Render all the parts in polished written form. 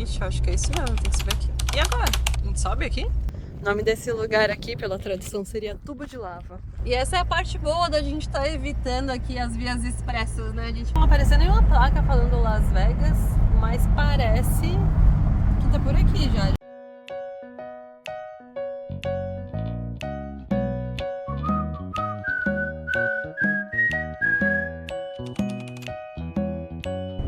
Gente, acho que é isso mesmo, tem que subir aqui. E agora? A gente sobe aqui? O nome desse lugar aqui, pela tradição, seria Tubo de Lava. E essa é a parte boa da gente estar evitando aqui as vias expressas, né? A gente não apareceu nenhuma placa falando Las Vegas, mas parece que tá por aqui já.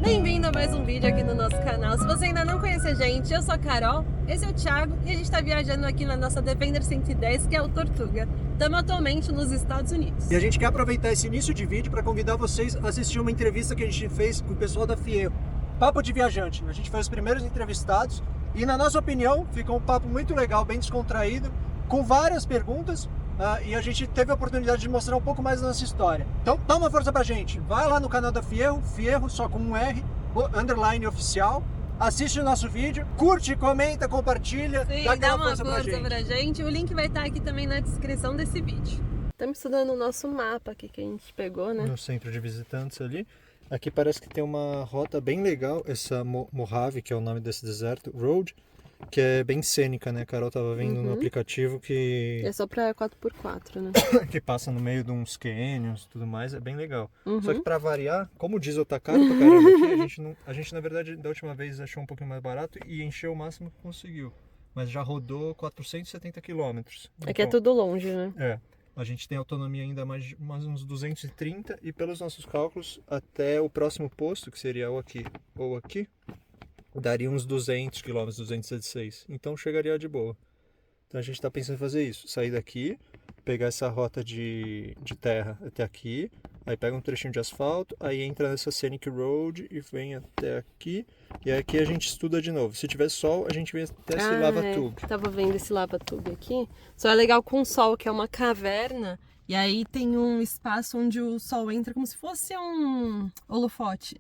Bem-vindo a mais um vídeo aqui no nosso canal. Se você ainda não conhece a gente, eu sou a Carol, esse é o Thiago e a gente está viajando aqui na nossa Defender 110, que é o Tortuga. Estamos atualmente nos Estados Unidos. E a gente quer aproveitar esse início de vídeo para convidar vocês a assistir uma entrevista que a gente fez com o pessoal da Fierro. Papo de viajante. A gente foi os primeiros entrevistados e, na nossa opinião, ficou um papo muito legal, bem descontraído, com várias perguntas. E a gente teve a oportunidade de mostrar um pouco mais da nossa história. Então dá uma força pra gente, vai lá no canal da Fierro, Fierro só com um R, _ oficial, assiste o nosso vídeo, curte, comenta, compartilha. Sim, dá uma força pra gente. O link vai estar aqui também na descrição desse vídeo. Estamos estudando o nosso mapa aqui que a gente pegou, né? No centro de visitantes ali. Aqui parece que tem uma rota bem legal, essa Mojave, que é o nome desse deserto, Road, que é bem cênica, né? A Carol tava vendo no aplicativo que... É só pra 4x4, né? que passa no meio de uns canyons e tudo mais, é bem legal. Só que pra variar, como o diesel tá caro pra caramba aqui, a gente na verdade da última vez achou um pouquinho mais barato e encheu o máximo que conseguiu. Mas já rodou 470 quilômetros. Aqui é tudo longe, né? É. A gente tem autonomia ainda mais uns 230 e pelos nossos cálculos, até o próximo posto, que seria ou aqui, daria uns 200 km, 216. Então chegaria de boa. Então a gente está pensando em fazer isso. Sair daqui, pegar essa rota de terra até aqui, aí pega um trechinho de asfalto, aí entra nessa Scenic Road e vem até aqui. E aqui a gente estuda de novo. Se tiver sol, a gente vem até esse Lava Tube. Tava vendo esse Lava Tube aqui. Só é legal com o sol, que é uma caverna. E aí tem um espaço onde o sol entra como se fosse um holofote.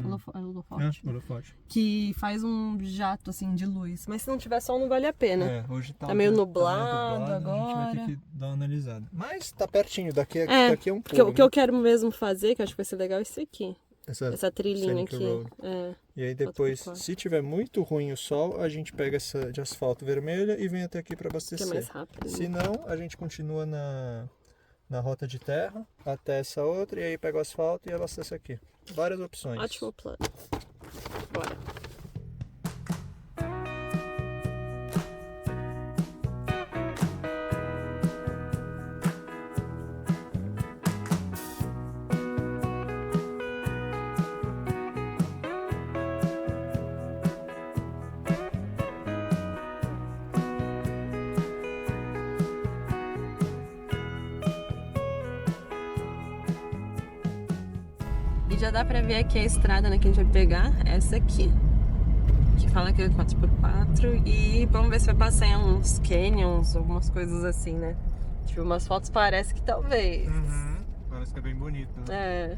Holofote. Que faz um jato assim de luz. Mas se não tiver sol não vale a pena. É, hoje tá meio nublado agora. A gente vai ter que dar uma analisada. Mas tá pertinho, daqui é um pulo. O que eu quero mesmo fazer, que eu acho que vai ser legal, é isso aqui. Essa trilhinha aqui. E aí depois, se tiver muito ruim o sol, a gente pega essa de asfalto vermelha e vem até aqui para abastecer. Que é mais rápido. Se não, a gente continua na rota de terra até essa outra e aí pega o asfalto e abastece aqui. Várias opções. Ótimo plano. Bora. E já dá pra ver aqui a estrada, né, que a gente vai pegar, essa aqui. Que fala que é 4x4 e vamos ver se vai passar em uns canyons, algumas coisas assim, né? Tipo, umas fotos parece que talvez. Parece que é bem bonito, né? É.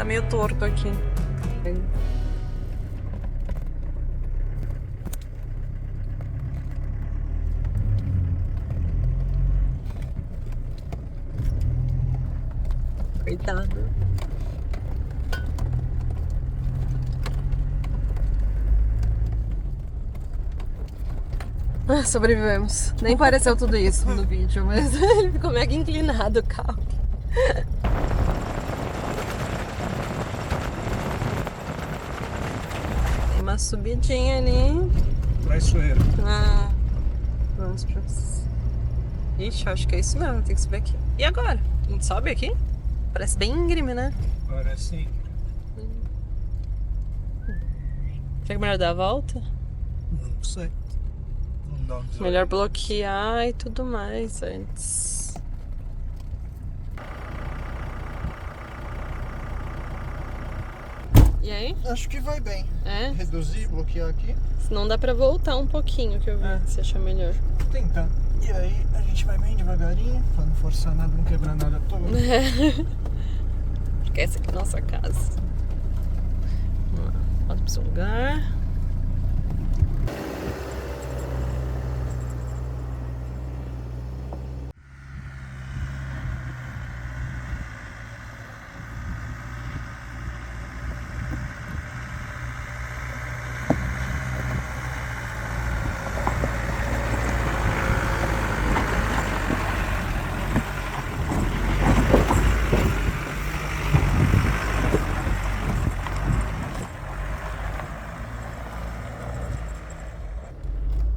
Tá meio torto aqui. Coitado. Ah, sobrevivemos. Nem pareceu tudo isso no vídeo, mas ele ficou mega inclinado o carro. Tem uma subidinha ali. Traiçoeira. Ah, vamos pra... Ixi, acho que é isso mesmo, tem que subir aqui. E agora? A gente sobe aqui? Parece bem íngreme, né? Parece sim. Será que é melhor dar a volta? Não sei. Não dá um desvio. Melhor bloquear e tudo mais antes. E aí? Acho que vai bem. É? Reduzir, bloquear aqui. Senão dá pra voltar um pouquinho, que eu vi. Você achou melhor? Tentar. E aí a gente vai bem devagarinho, pra não forçar nada, não quebrar nada todo. Porque essa aqui é a nossa casa. Vamos lá. Volta pro seu lugar.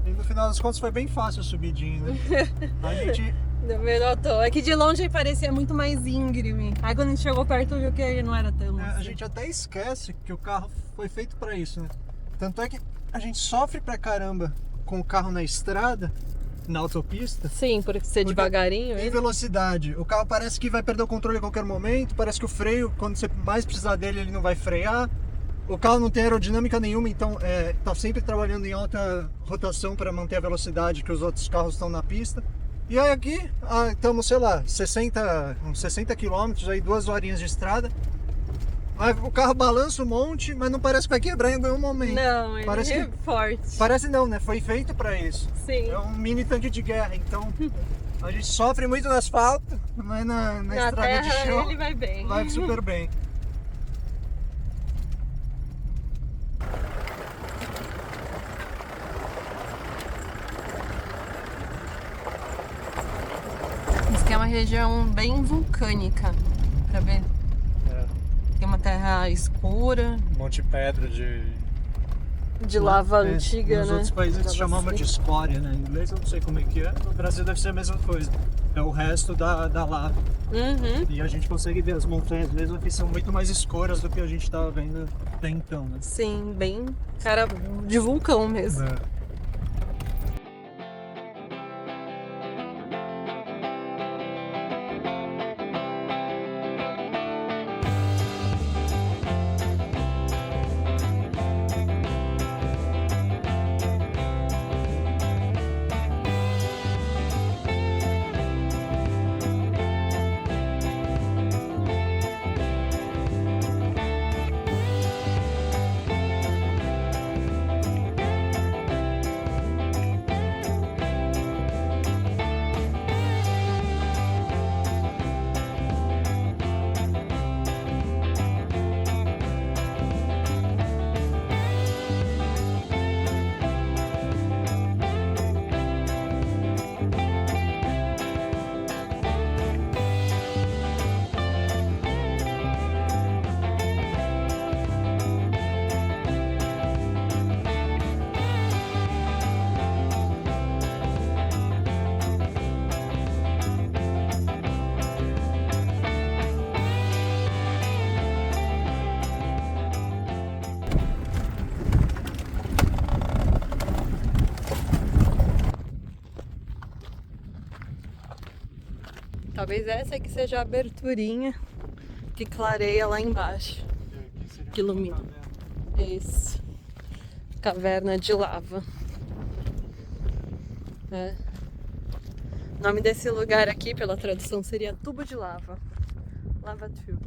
E no final das contas foi bem fácil a subidinha, né? A gente... Eu notou. É que de longe parecia muito mais íngreme. Aí quando a gente chegou perto viu que não era tão. a gente até esquece que o carro foi feito pra isso, né? Tanto é que a gente sofre pra caramba com o carro na estrada, na autopista. Sim, por ser devagarinho. Em velocidade. O carro parece que vai perder o controle a qualquer momento, parece que o freio, quando você mais precisar dele, ele não vai frear. O carro não tem aerodinâmica nenhuma, então tá sempre trabalhando em alta rotação para manter a velocidade que os outros carros estão na pista. E aí aqui, estamos, sei lá, uns 60 km, aí 2 horinhas de estrada. Aí o carro balança um monte, mas não parece que vai quebrar em nenhum momento. Não, ele Parece é que- forte. Parece não, né? Foi feito para isso. Sim. É um mini tanque de guerra, então a gente sofre muito no asfalto, mas na Na estrada de terra chão ele vai bem. vai super bem. Isso aqui é uma região bem vulcânica, pra ver. Tem uma terra escura, Monte Pedra de lava antiga, Nos né? outros países Lava chamava de fria. escória, né? Em inglês eu não sei como é que é. No Brasil deve ser a mesma coisa. É o resto da lava. Uhum. E a gente consegue ver as montanhas mesmo que são muito mais escuras do que a gente estava vendo até então, né? Sim, bem cara de vulcão mesmo. Talvez essa aqui seja a aberturinha que clareia lá embaixo. Que ilumina. Isso. Caverna de lava. É. O nome desse lugar aqui, pela tradução, seria tubo de lava. Lava tube.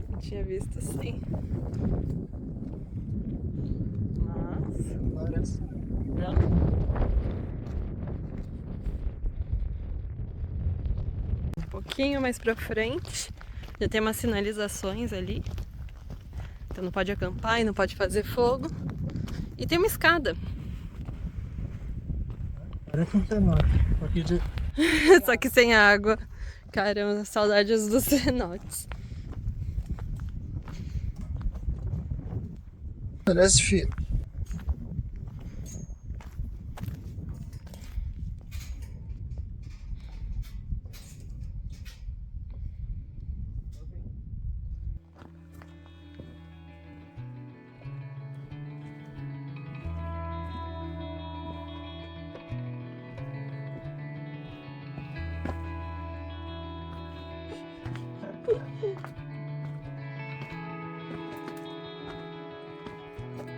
Não tinha visto sim. Mas... Parece. Um pouquinho mais pra frente, já tem umas sinalizações ali. Então não pode acampar e não pode fazer fogo. E tem uma escada. Parece um cenote. Só que sem água. Caramba, saudades dos cenotes. Parece fio.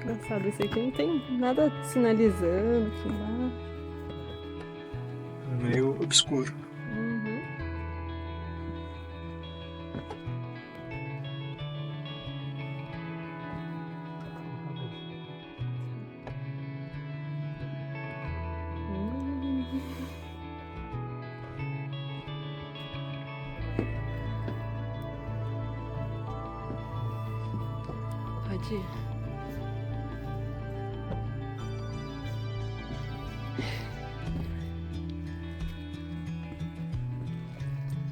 Engraçado, esse aqui não tem nada sinalizando aqui embaixo. É meio obscuro. Uhum. Pode ir.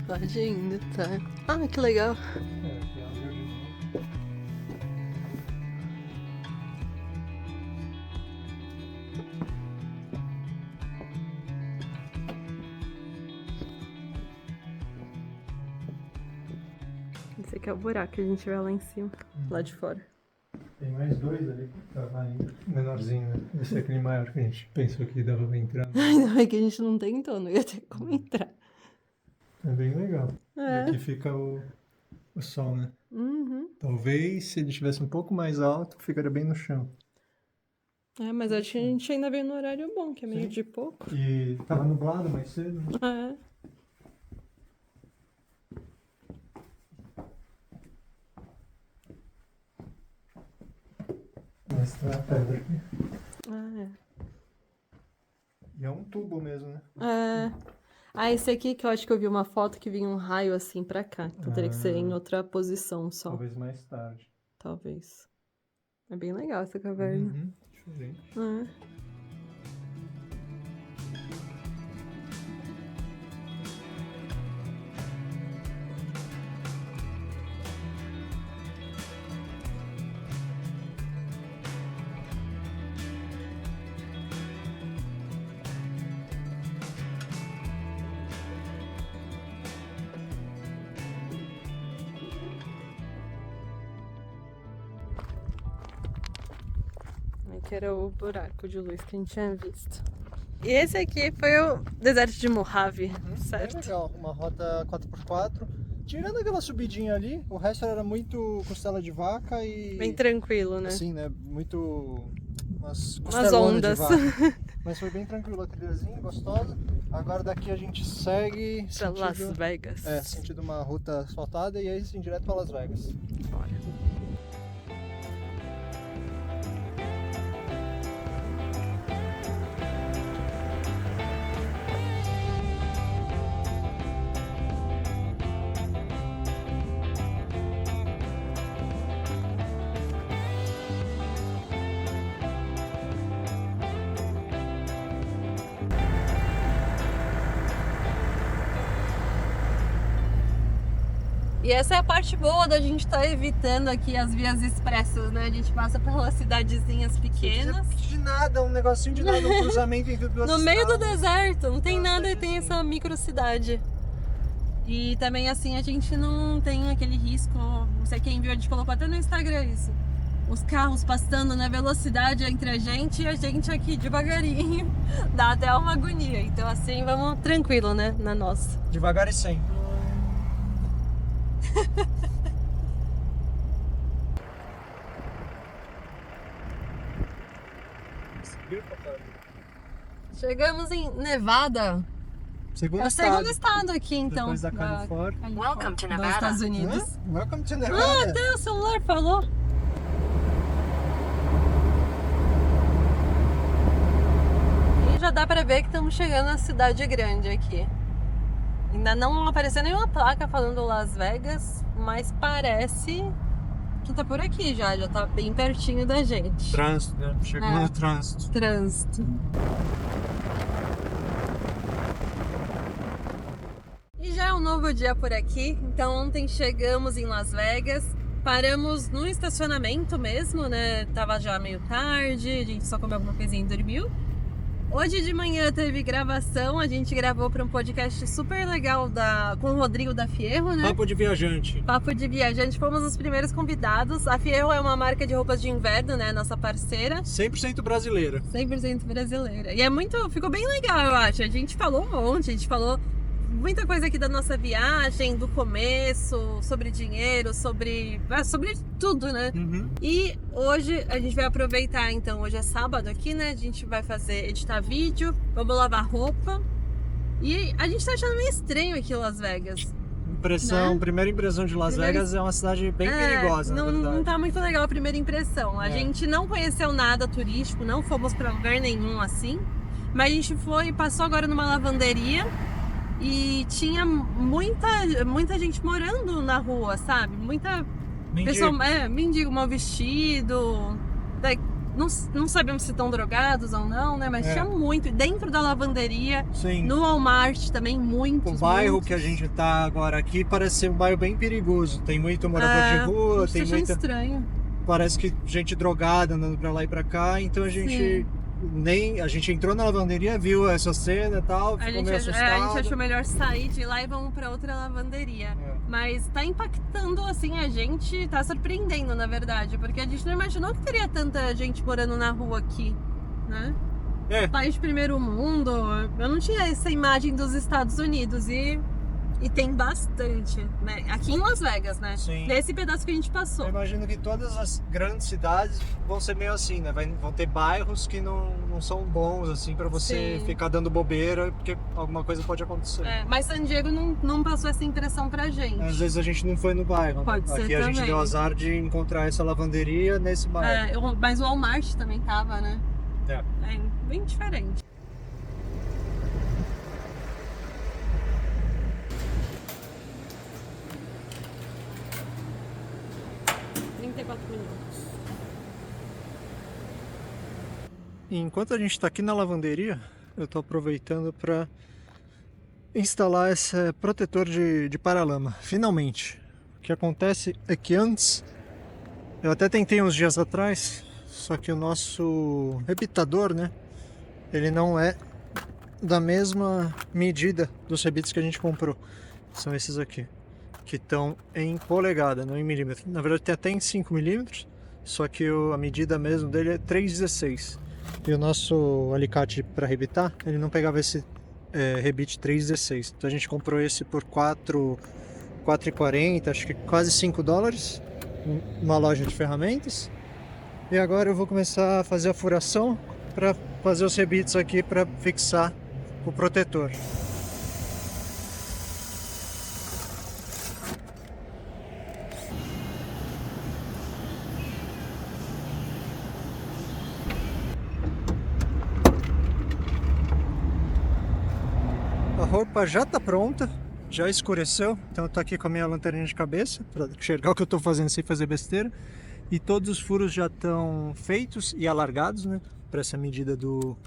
Pode ir indo, tá? Ah, que legal. Esse aqui é o buraco que a gente vê lá em cima, lá de fora. Tem mais dois ali que tava ainda menorzinho, né? Esse é aquele maior que a gente pensou que dava pra entrar. Ainda bem que a gente não tentou, não ia ter como entrar. É bem legal. E É. aqui fica o sol, né? Uhum. Talvez se ele estivesse um pouco mais alto, ficaria bem no chão. É, mas acho que a gente ainda veio no horário bom, que é meio Sim. de pouco. E tava nublado mais cedo, né? É. Mas tá a pedra aqui. Ah, E é um tubo mesmo, né? é. É. Ah, esse aqui que eu acho que eu vi uma foto que vinha um raio assim pra cá. Então teria que ser em outra posição só. Talvez mais tarde. Talvez. É bem legal essa caverna. Uhum. Diferente. É. Aí que era o buraco de luz que a gente tinha visto. E esse aqui foi o deserto de Mojave, certo? É legal, uma rota 4x4. Tirando aquela subidinha ali, o resto era muito costela de vaca e... Bem tranquilo, né? Assim, né? Muito... Umas Umas costelonas de ondas. vaca. Mas foi bem tranquilo, a trilhazinha, gostosa. Agora daqui a gente segue... Pra Las Vegas. É, sentido uma ruta asfaltada e aí sim, direto para Las Vegas. Bora. E essa é a parte boa da gente estar evitando aqui as vias expressas, né? A gente passa pelas cidadezinhas pequenas. De nada, um negocinho de nada, um cruzamento entre duas No meio do estradas. deserto, não tem Nossa, nada e tem assim. essa microcidade. E também assim a gente não tem aquele risco, não sei quem viu, a gente colocou até no Instagram isso. Os carros passando na velocidade entre a gente e a gente aqui devagarinho. Dá até uma agonia. Então assim, vamos tranquilo, né? Na nossa. Devagar e sem. Chegamos em Nevada. Segundo É o segundo estado. estado aqui, então. Depois da Califórnia. Welcome to Dos Nevada. Estados Unidos. Welcome to Ah, Nevada. até o celular falou. E já dá pra ver que estamos chegando na cidade grande aqui. Ainda não apareceu nenhuma placa falando Las Vegas, mas parece que tá por aqui já tá bem pertinho da gente. Trânsito, né? Chegando no trânsito. Trânsito. E já é um novo dia por aqui, então ontem chegamos em Las Vegas, paramos no estacionamento mesmo, né? Tava já meio tarde, a gente só comeu alguma coisinha e dormiu. Hoje de manhã teve gravação, a gente gravou para um podcast super legal com o Rodrigo da Fierro, né? Papo de viajante. Papo de viajante, fomos os primeiros convidados. A Fierro é uma marca de roupas de inverno, né? Nossa parceira. 100% brasileira. 100% brasileira. E ficou bem legal, eu acho. A gente falou um monte, a gente falou muita coisa aqui da nossa viagem, do começo, sobre dinheiro, sobre tudo, né? Uhum. E hoje a gente vai aproveitar, então, hoje é sábado aqui, né? A gente vai editar vídeo, vamos lavar roupa. E a gente tá achando meio estranho aqui em Las Vegas. Né? Primeira impressão de Las Vegas é uma cidade bem perigosa, na verdade. Não tá muito legal a primeira impressão. A gente não conheceu nada turístico, não fomos pra lugar nenhum assim. Mas a gente passou agora numa lavanderia e tinha muita gente morando na rua, sabe? Muita pessoa, mendigo mal vestido. Não sabemos se estão drogados ou não, né? Mas tinha muito. Dentro da lavanderia, Sim. no Walmart também, muitos. O bairro que a gente tá agora aqui parece ser um bairro bem perigoso. Tem muito morador de rua, tem muita. Estranho. Parece que gente drogada andando pra lá e pra cá. Então a gente a gente entrou na lavanderia, viu essa cena e tal, ficou meio assustado. A gente achou melhor sair de lá e vamos pra outra lavanderia. Mas tá impactando, assim, a gente tá surpreendendo, na verdade, porque a gente não imaginou que teria tanta gente morando na rua aqui, né? País de primeiro mundo, eu não tinha essa imagem dos Estados Unidos e tem bastante, né? Aqui em Las Vegas, né? Sim. Nesse pedaço que a gente passou. Eu imagino que todas as grandes cidades vão ser meio assim, né? Vão ter bairros que não são bons, assim, pra você ficar dando bobeira, porque alguma coisa pode acontecer. Mas San Diego não passou essa impressão pra gente. Às vezes a gente não foi no bairro. Pode ser aqui a gente deu azar de encontrar essa lavanderia nesse bairro. Mas o Walmart também tava, né? É bem diferente. Enquanto a gente está aqui na lavanderia, eu estou aproveitando para instalar esse protetor de paralama, finalmente. O que acontece é que antes, eu até tentei uns dias atrás, só que o nosso rebitador, né, ele não é da mesma medida dos rebites que a gente comprou. São esses aqui, que estão em polegada, não em milímetro. Na verdade tem até em 5 milímetros, só que a medida mesmo dele é 3,16. E o nosso alicate para rebitar, ele não pegava esse rebite 3,16. Então a gente comprou esse por $4,40, acho que quase $5, numa loja de ferramentas. E agora eu vou começar a fazer a furação para fazer os rebites aqui para fixar o protetor. A roupa já está pronta, já escureceu, então eu tô aqui com a minha lanterninha de cabeça para enxergar o que eu estou fazendo sem fazer besteira. E todos os furos já estão feitos e alargados, né, para essa medida do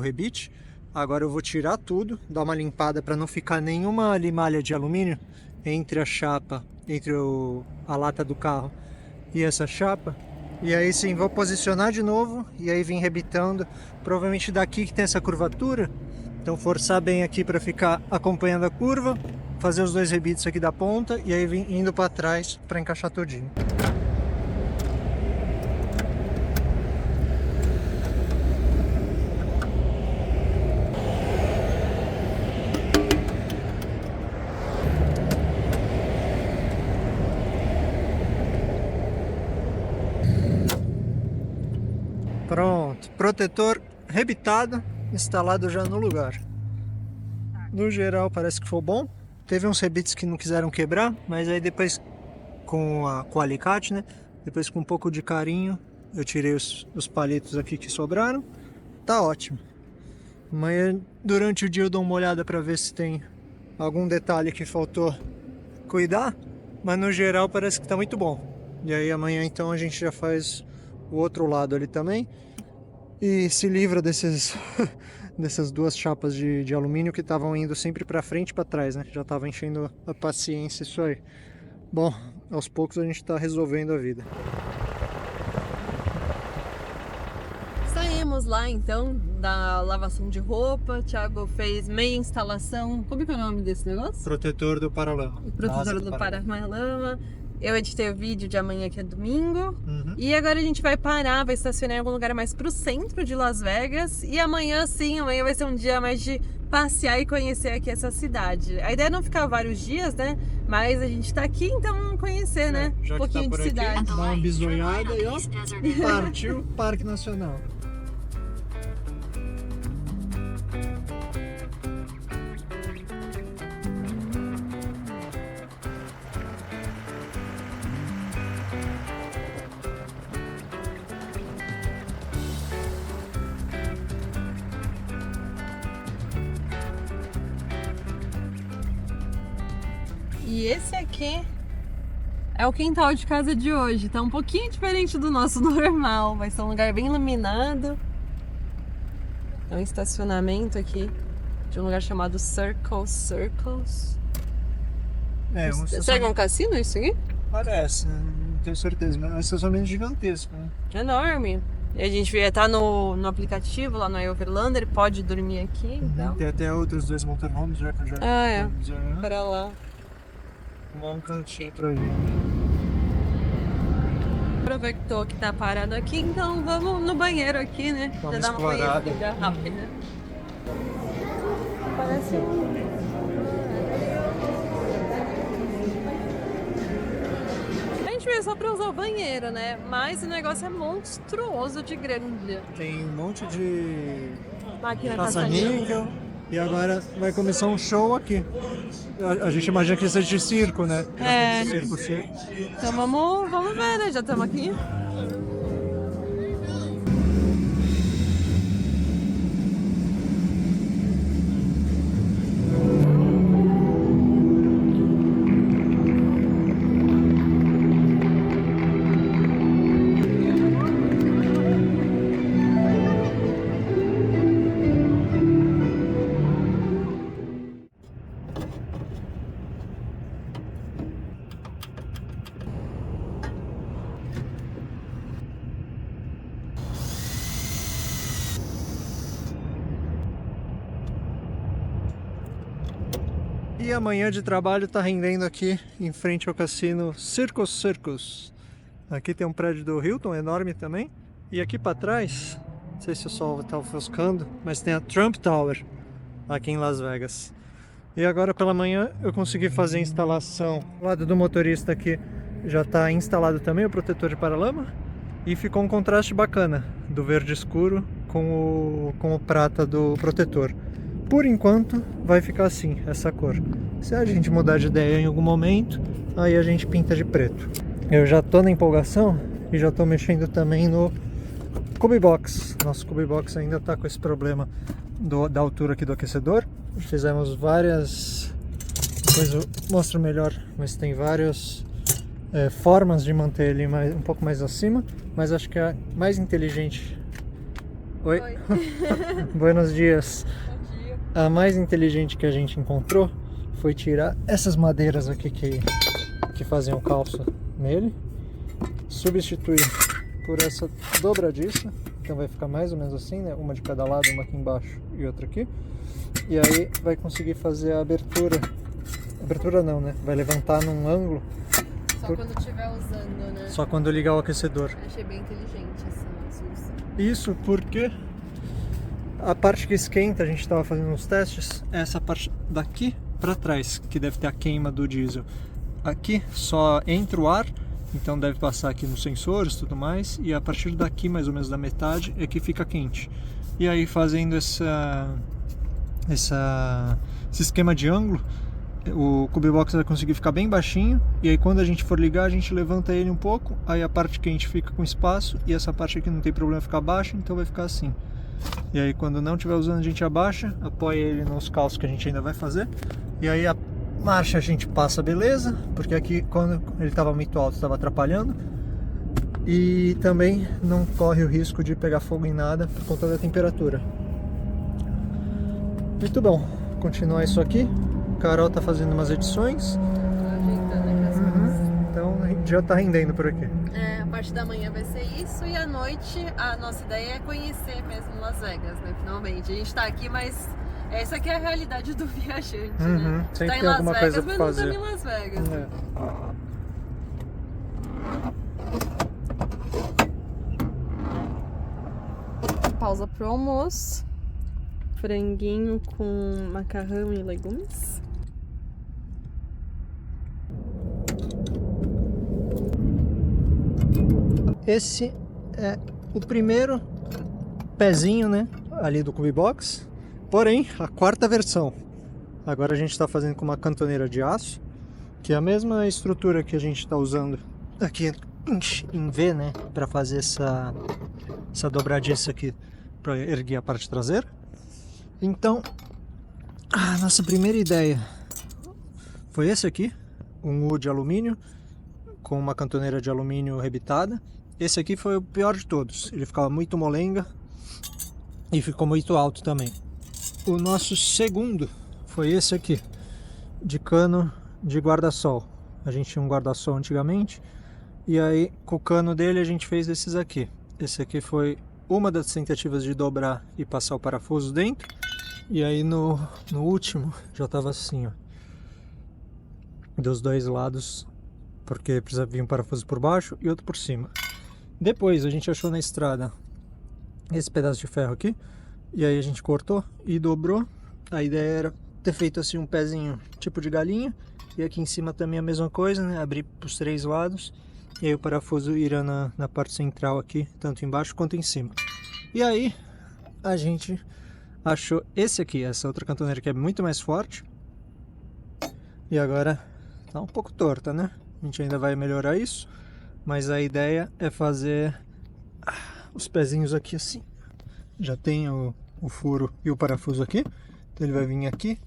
rebite. Agora eu vou tirar tudo, dar uma limpada para não ficar nenhuma limalha de alumínio entre a chapa, entre a lata do carro e essa chapa. E aí sim, vou posicionar de novo e aí vim rebitando, provavelmente daqui que tem essa curvatura. Então forçar bem aqui para ficar acompanhando a curva, fazer os dois rebites aqui da ponta e aí vim indo para trás para encaixar todinho. Pronto, protetor rebitado, instalado já no lugar. No geral parece que foi bom. Teve uns rebites que não quiseram quebrar, mas aí depois com o alicate, né? Depois com um pouco de carinho eu tirei os palitos aqui que sobraram. Tá ótimo. Amanhã durante o dia eu dou uma olhada para ver se tem algum detalhe que faltou cuidar, mas no geral parece que tá muito bom. E aí amanhã então a gente já faz o outro lado ali também e se livra dessas duas chapas de alumínio que estavam indo sempre para frente e para trás, né? Já tava enchendo a paciência isso aí. Bom, aos poucos a gente tá resolvendo a vida. Saímos lá então da lavação de roupa, o Thiago fez meia instalação. Como é que é o nome desse negócio? Protetor do paralama. Protetor do paralama. Eu editei o vídeo de amanhã, que é domingo. Uhum. E agora a gente vai parar, vai estacionar em algum lugar mais pro centro de Las Vegas. E amanhã sim, amanhã vai ser um dia mais de passear e conhecer aqui essa cidade. A ideia é não ficar vários dias, né? Mas a gente tá aqui, então vamos conhecer, né? Já Um que pouquinho tá por de aqui, cidade. dá uma bisoiada e ó, partiu Parque Nacional. E esse aqui é o quintal de casa de hoje. Tá um pouquinho diferente do nosso normal. Vai ser um lugar bem iluminado. É um estacionamento aqui de um lugar chamado Circles. Será que é um cassino isso aqui? Parece, não tenho certeza, mas é um estacionamento gigantesco, né? Enorme. E a gente vai estar no aplicativo lá no Overlander, pode dormir aqui. Então. Tem até outros dois motorhomes já que eu já... Para lá. Um cantinho pra ir. Aproveitou que tá parado aqui, então vamos no banheiro aqui, né? Dá uma Já dá uma explorada. conhecida rápida. Parece um... A gente veio só pra usar o banheiro, né? Mas o negócio é monstruoso de grande. Tem um monte de Máquina caça-níquel. E agora vai começar um show aqui. A gente imagina que seja de circo, né? É. Circo. Então vamos ver, né? Já estamos aqui. E amanhã de trabalho tá rendendo aqui em frente ao cassino Circus. Aqui tem um prédio do Hilton, enorme também. E aqui para trás, não sei se o sol tá ofuscando, mas tem a Trump Tower aqui em Las Vegas. E agora pela manhã eu consegui fazer a instalação. Do lado do motorista aqui já está instalado também o protetor de paralama. E ficou um contraste bacana do verde escuro com o prata do protetor. Por enquanto vai ficar assim, essa cor. Se a gente mudar de ideia em algum momento, aí a gente pinta de preto. Eu já tô na empolgação e já tô mexendo também no Cube Box. Nosso Cube Box ainda tá com esse problema da altura aqui do aquecedor. Fizemos várias... Depois eu mostro melhor, mas tem várias formas de manter ele um pouco mais acima. Mas acho que a mais inteligente... Oi? Buenos dias. A mais inteligente que a gente encontrou foi tirar essas madeiras aqui que fazem o calço nele, substituir por essa dobradiça, então vai ficar mais ou menos assim, né? Uma de cada lado, uma aqui embaixo e outra aqui, e aí vai conseguir fazer a abertura não, né? Vai levantar num ângulo. Só quando estiver usando, né? Só quando ligar o aquecedor. Achei bem inteligente essa solução. Isso porque a parte que esquenta, a gente estava fazendo uns testes, é essa parte daqui para trás, que deve ter a queima do diesel. Aqui só entra o ar, então deve passar aqui nos sensores e tudo mais, e a partir daqui, mais ou menos da metade, é que fica quente. E aí fazendo esse esquema de ângulo, o Cube Box vai conseguir ficar bem baixinho, e aí quando a gente for ligar a gente levanta ele um pouco, aí a parte quente fica com espaço e essa parte aqui não tem problema ficar baixa, então vai ficar assim. E aí quando não estiver usando a gente abaixa, apoia ele nos calços que a gente ainda vai fazer, e aí a marcha a gente passa beleza, porque aqui quando ele estava muito alto estava atrapalhando, e também não corre o risco de pegar fogo em nada por conta da temperatura. Muito bom, continuar isso aqui. Carol tá fazendo umas edições. Tô ajeitando aqui as coisas. Então já tá rendendo por aqui. É, a parte da manhã vai ser isso e à noite a nossa ideia é conhecer mesmo Las Vegas, né? Finalmente. A gente tá aqui, mas essa aqui é a realidade do viajante, né? Sempre Tá em tem Las alguma Vegas, coisa pra mas fazer. não estamos em Las Vegas. É. Pausa pro almoço. Franguinho com macarrão e legumes. Esse é o primeiro pezinho, né, ali do Cube Box, porém a quarta versão. Agora a gente está fazendo com uma cantoneira de aço, que é a mesma estrutura que a gente está usando aqui em V, né, para fazer essa dobradiça aqui para erguer a parte traseira. Então, a nossa primeira ideia foi esse aqui, um U de alumínio com uma cantoneira de alumínio rebitada. Esse aqui foi o pior de todos, ele ficava muito molenga e ficou muito alto também. O nosso segundo foi esse aqui, de cano de guarda-sol. A gente tinha um guarda-sol antigamente, e aí com o cano dele a gente fez esses aqui. Esse aqui foi uma das tentativas de dobrar e passar o parafuso dentro, e aí no último já estava assim, ó, dos dois lados, porque precisa vir um parafuso por baixo e outro por cima. Depois a gente achou na estrada esse pedaço de ferro aqui, e aí a gente cortou e dobrou. A ideia era ter feito assim um pezinho tipo de galinha, e aqui em cima também a mesma coisa, né? Abrir para os três lados, e aí o parafuso irá na parte central aqui, tanto embaixo quanto em cima. E aí a gente achou esse aqui, essa outra cantoneira que é muito mais forte, e agora tá um pouco torta, né? A gente ainda vai melhorar isso, mas a ideia é fazer os pezinhos aqui assim. Já tem o furo e o parafuso aqui, então ele vai vir aqui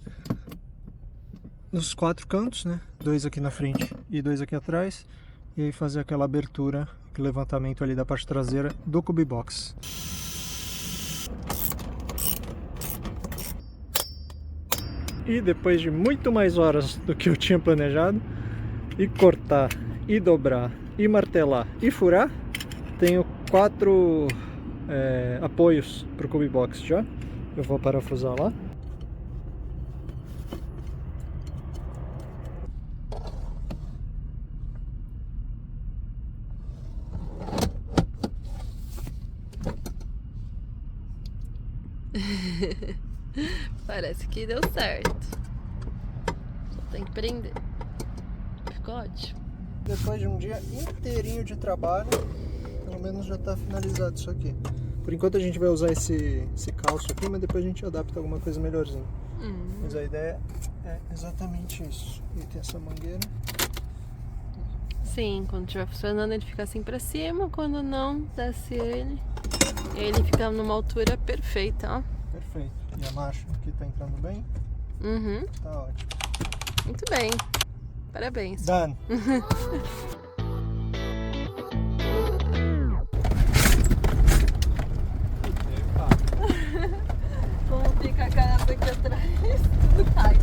nos quatro cantos, né? Dois aqui na frente e dois aqui atrás, e aí fazer aquela abertura, aquele levantamento ali da parte traseira do Cube Box. E depois de muito mais horas do que eu tinha planejado, e cortar, e dobrar, e martelar, e furar, tenho 4 apoios para o Cube Box já. Eu vou parafusar lá. Parece que deu certo. Só tem que prender. Ficou ótimo. Depois de um dia inteirinho de trabalho, pelo menos já está finalizado isso aqui. Por enquanto a gente vai usar esse calço aqui, mas depois a gente adapta alguma coisa melhorzinha. Mas a ideia é exatamente isso. E tem essa mangueira. Sim, quando estiver funcionando ele fica assim pra cima, quando não, desce ele. E aí ele fica numa altura perfeita, ó. Perfeito. E a marcha aqui tá entrando bem? Tá ótimo. Muito bem. Parabéns. Done. Como fica a casa aqui atrás, tudo cai.